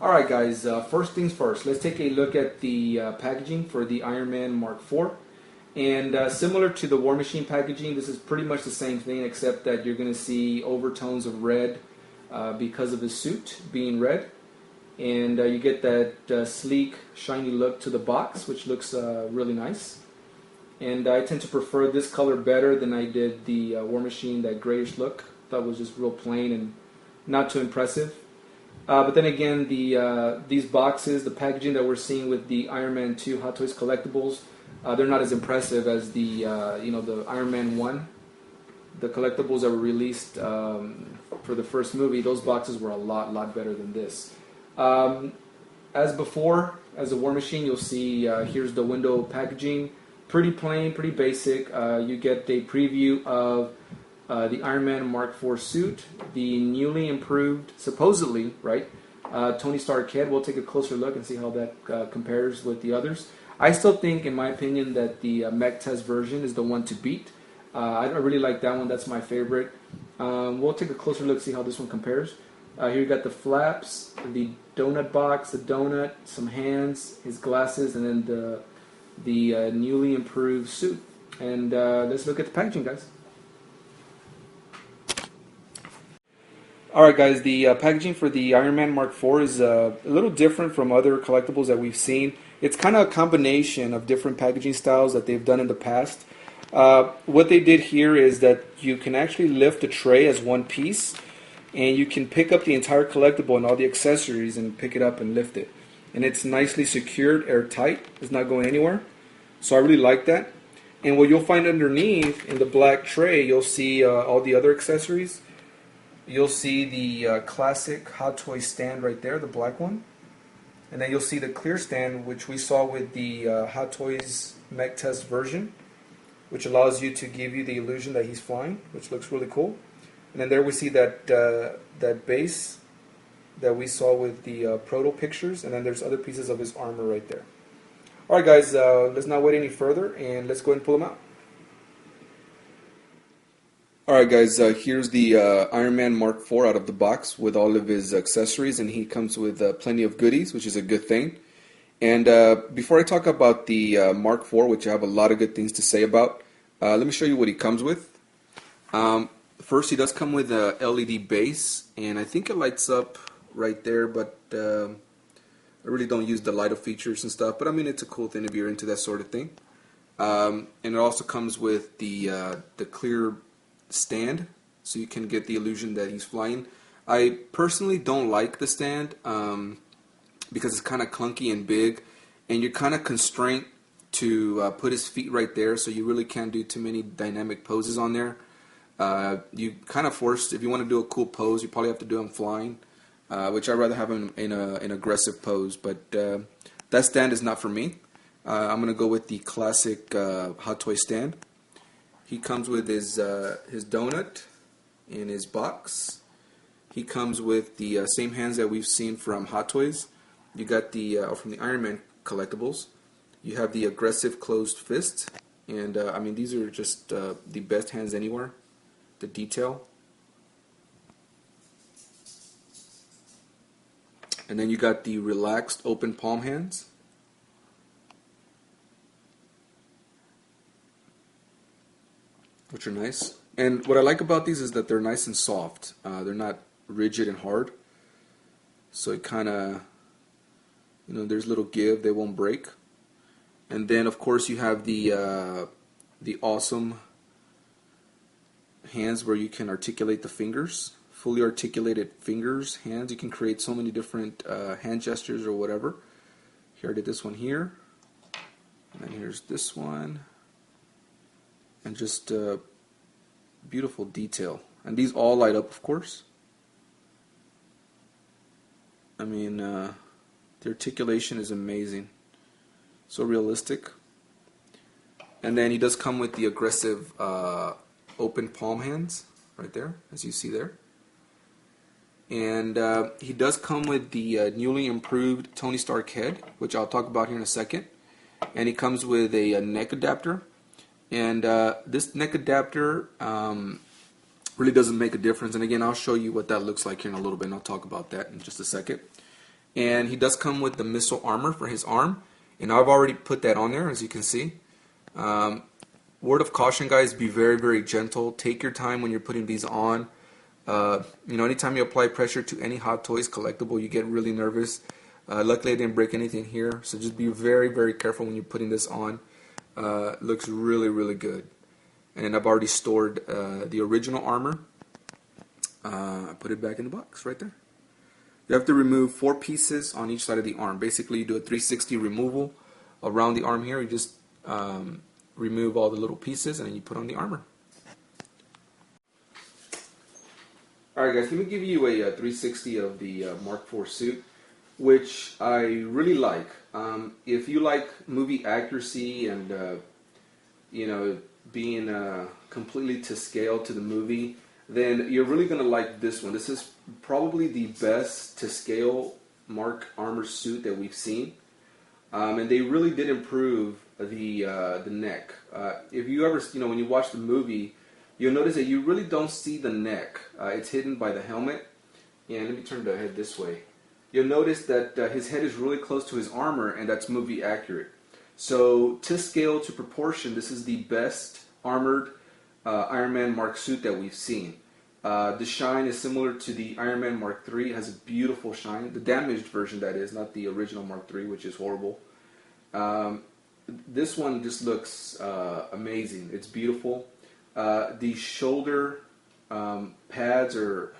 Alright guys, first things first, let's take a look at the packaging for the Iron Man Mark IV. And similar to the War Machine packaging, this is pretty much the same thing except that you're going to see overtones of red because of his suit being red. And you get that sleek, shiny look to the box, which looks really nice. And I tend to prefer this color better than I did the War Machine, that grayish look. That was just real plain and not too impressive. But then again, these boxes, the packaging that we're seeing with the Iron Man 2 Hot Toys collectibles, they're not as impressive as the the Iron Man 1. The collectibles that were released for the first movie, those boxes were a lot better than this. As before, as a War Machine, you'll see here's the window packaging. Pretty plain, pretty basic. You get a preview of the Iron Man Mark IV suit, the newly improved, supposedly, right, Tony Stark head. We'll take a closer look and see how that compares with the others. I still think, in my opinion, that the mech test version is the one to beat. I really like that one. That's my favorite. We'll take a closer look, see how this one compares. Here you got the flaps, the donut box, the donut, some hands, his glasses, and then the newly improved suit. And let's look at the packaging, guys. Alright guys, the packaging for the Iron Man Mark IV is a little different from other collectibles that we've seen. It's kind of a combination of different packaging styles that they've done in the past. What they did here is that you can actually lift the tray as one piece, and you can pick up the entire collectible and all the accessories and pick it up and lift it. And it's nicely secured, airtight. It's not going anywhere. So I really like that. And what you'll find underneath in the black tray, you'll see all the other accessories. You'll see the classic Hot Toys stand right there, the black one. And then you'll see the clear stand, which we saw with the Hot Toys mech test version, which allows you to give you the illusion that he's flying, which looks really cool. And then there we see that that base that we saw with the proto pictures, and then there's other pieces of his armor right there. Alright guys, let's not wait any further, and let's go ahead and pull them out. Alright guys, here's the Iron Man Mark IV out of the box with all of his accessories, and he comes with plenty of goodies, which is a good thing. And before I talk about the Mark IV, which I have a lot of good things to say about, let me show you what he comes with. First, he does come with a LED base, and I think it lights up right there, but I really don't use the light up features and stuff, but I mean, it's a cool thing if you're into that sort of thing. And it also comes with the clear stand, so you can get the illusion that he's flying. I personally don't like the stand because it's kind of clunky and big, and you're kind of constrained to put his feet right there, so you really can't do too many dynamic poses on there. You kind of forced, if you want to do a cool pose, you probably have to do him flying, which I'd rather have him in an aggressive pose, but that stand is not for me. I'm going to go with the classic Hot Toy stand. He comes with his donut in his box. He comes with the same hands that we've seen from Hot Toys. You got the from the Iron Man collectibles. You have the aggressive closed fist, and I mean, these are just the best hands anywhere. The detail, and then you got the relaxed open palm hands. Which are nice. And what I like about these is that they're nice and soft. They're not rigid and hard. So it kind of, there's a little give. They won't break. And then, of course, you have the awesome hands where you can articulate the fingers. Fully articulated fingers, hands. You can create so many different hand gestures or whatever. Here I did this one here. And then here's this one. And just beautiful detail. And these all light up, of course. I mean, the articulation is amazing. So realistic. And then he does come with the aggressive open palm hands right there, as you see there. And he does come with the newly improved Tony Stark head, which I'll talk about here in a second. And he comes with a neck adapter. And this neck adapter really doesn't make a difference. And again, I'll show you what that looks like here in a little bit, and I'll talk about that in just a second. And he does come with the missile armor for his arm, and I've already put that on there, as you can see. Word of caution, guys, be very, very gentle. Take your time when you're putting these on. Anytime you apply pressure to any Hot Toys collectible, you get really nervous. Luckily, I didn't break anything here, so just be very, very careful when you're putting this on. Looks really, really good. And then I've already stored the original armor. I put it back in the box right there. You have to remove 4 pieces on each side of the arm. Basically, you do a 360 removal around the arm here. You just remove all the little pieces and then you put on the armor. Alright guys, let me give you a 360 of the Mark IV suit, which I really like. If you like movie accuracy and being completely to scale to the movie, then you're really going to like this one. This is probably the best to scale Mark armor suit that we've seen. And they really did improve the neck. If you ever, when you watch the movie, you'll notice that you really don't see the neck. It's hidden by the helmet. And let me turn the head this way. You'll notice that his head is really close to his armor, and that's movie accurate. So to scale, to proportion, this is the best armored Iron Man Mark suit that we've seen. The shine is similar to the Iron Man Mark III. It has a beautiful shine. The damaged version, that is, not the original Mark III, which is horrible. This one just looks amazing. It's beautiful. The shoulder pads or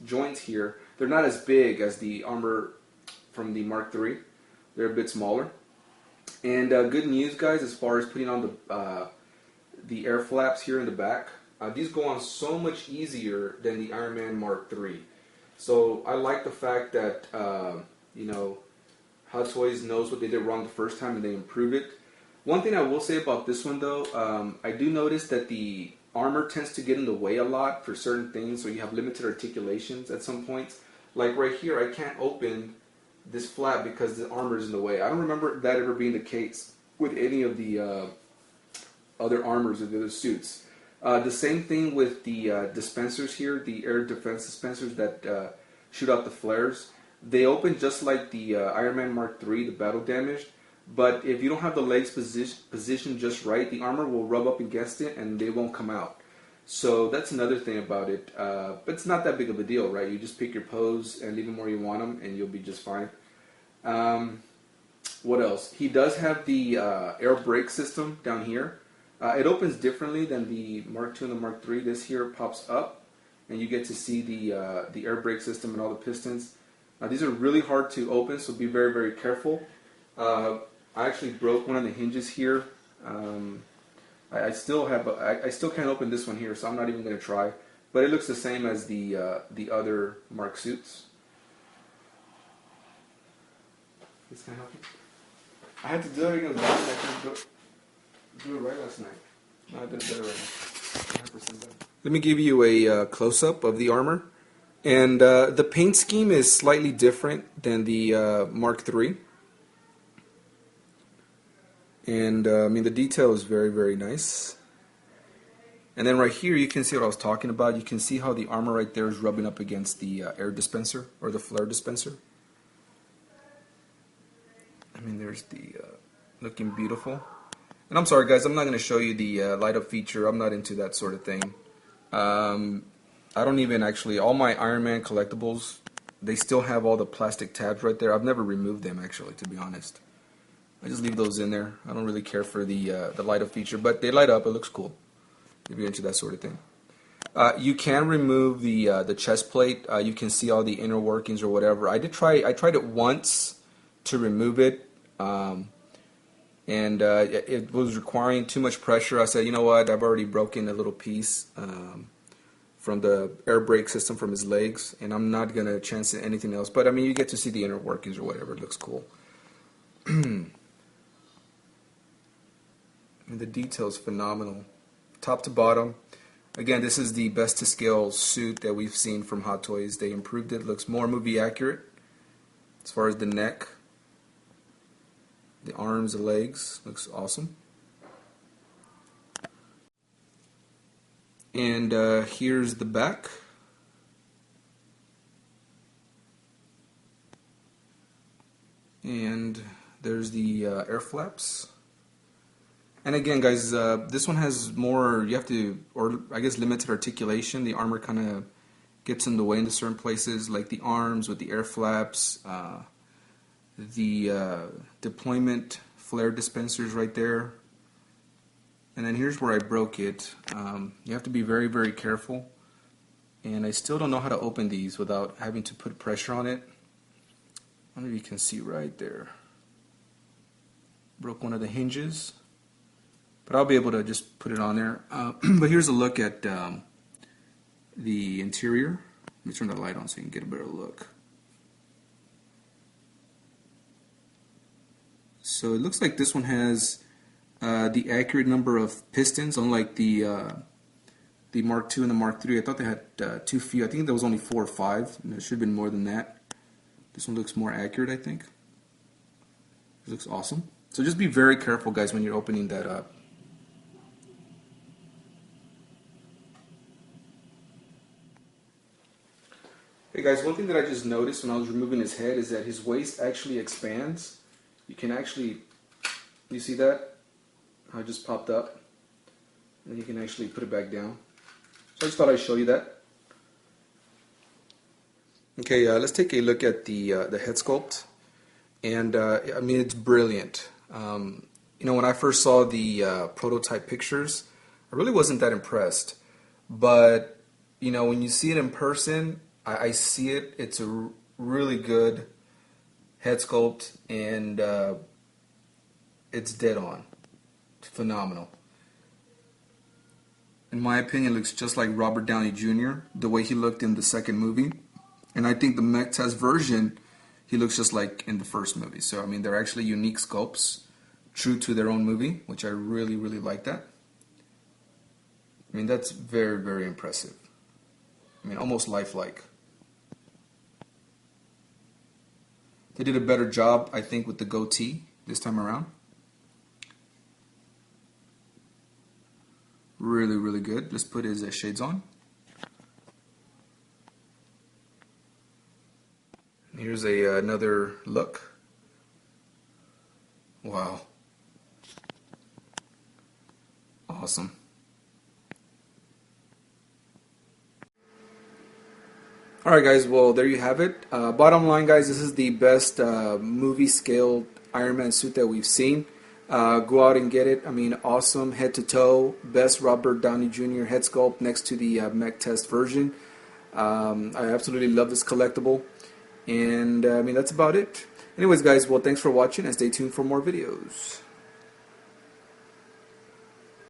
joints here, they're not as big as the armor from the Mark III. They're a bit smaller. And good news, guys, as far as putting on the air flaps here in the back. These go on so much easier than the Iron Man Mark III. So I like the fact that Hot Toys knows what they did wrong the first time and they improve it. One thing I will say about this one though, I do notice that the armor tends to get in the way a lot for certain things, so you have limited articulations at some points. Like right here, I can't open this flap because the armor is in the way. I don't remember that ever being the case with any of the other armors of the other suits. The same thing with the dispensers here, the air defense dispensers that shoot out the flares. They open just like the Iron Man Mark III, the battle damaged. But if you don't have the legs positioned just right, the armor will rub up against it and they won't come out. So that's another thing about it. But it's not that big of a deal, right? You just pick your pose and leave them where you want them and you'll be just fine. What else? He does have the air brake system down here. It opens differently than the Mark II and the Mark III. This here pops up and you get to see the air brake system and all the pistons. Now these are really hard to open, so be very, very careful. I actually broke one of the hinges here. I still can't open this one here, so I'm not even going to try. But it looks the same as the other Mark suits. This can help you. I had to do it again. I couldn't do it right last night. No, I did it better right now. 100% better. Let me give you a close-up of the armor. And the paint scheme is slightly different than the Mark III. And the detail is very, very nice. And then right here you can see what I was talking about. You can see how the armor right there is rubbing up against the air dispenser or the flare dispenser. There's the looking beautiful. And I'm sorry guys, I'm not going to show you the light up feature. I'm not into that sort of thing. I don't even actually, all my Iron Man collectibles, they still have all the plastic tabs right there. I've never removed them actually, to be honest. I just leave those in there. I don't really care for the light up feature, but they light up. It looks cool if you're into that sort of thing. You can remove the chest plate. You can see all the inner workings or whatever. I tried it once to remove it, and it was requiring too much pressure. I said, you know what? I've already broken a little piece from the air brake system from his legs, and I'm not gonna chance anything else. But you get to see the inner workings or whatever. It looks cool. The detail is phenomenal, top to bottom. Again, this is the best to scale suit that we've seen from Hot Toys. They improved it. Looks more movie accurate as far as the neck, the arms, the legs. Looks awesome. And here's the back. And there's the air flaps. And again, guys, this one has more, you have to, or I guess limited articulation. The armor kind of gets in the way into certain places, like the arms with the air flaps, the deployment flare dispensers right there. And then here's where I broke it. You have to be very, very careful. And I still don't know how to open these without having to put pressure on it. I don't know if you can see right there. Broke one of the hinges. But I'll be able to just put it on there. But here's a look at the interior. Let me turn the light on so you can get a better look. So it looks like this one has the accurate number of pistons, unlike the Mark II and the Mark III. I thought they had too few. I think there was only 4 or 5, and there should have been more than that. This one looks more accurate, I think. It looks awesome. So just be very careful, guys, when you're opening that up. Hey guys, one thing that I just noticed when I was removing his head is that his waist actually expands. You can actually, you see that? How it just popped up? And you can actually put it back down. So I just thought I'd show you that. Okay, let's take a look at the head sculpt. And I mean, it's brilliant. You know, when I first saw the prototype pictures, I really wasn't that impressed. But, you know, when you see it in person, I see it. It's a really good head sculpt, and it's dead on. It's phenomenal. In my opinion, it looks just like Robert Downey Jr., the way he looked in the second movie. And I think the mech test version, he looks just like in the first movie. So, I mean, they're actually unique sculpts, true to their own movie, which I really, really like that. I mean, that's very, very impressive. I mean, almost lifelike. They did a better job, I think, with the goatee this time around. Really, really good. Let's put his shades on. Here's another look. Wow. Awesome. Alright guys, well there you have it. Bottom line guys, this is the best movie scale Iron Man suit that we've seen. Go out and get it. I mean, awesome head to toe. Best Robert Downey Jr. head sculpt next to the mech test version. I absolutely love this collectible. And I mean, that's about it. Anyways guys, well thanks for watching and stay tuned for more videos.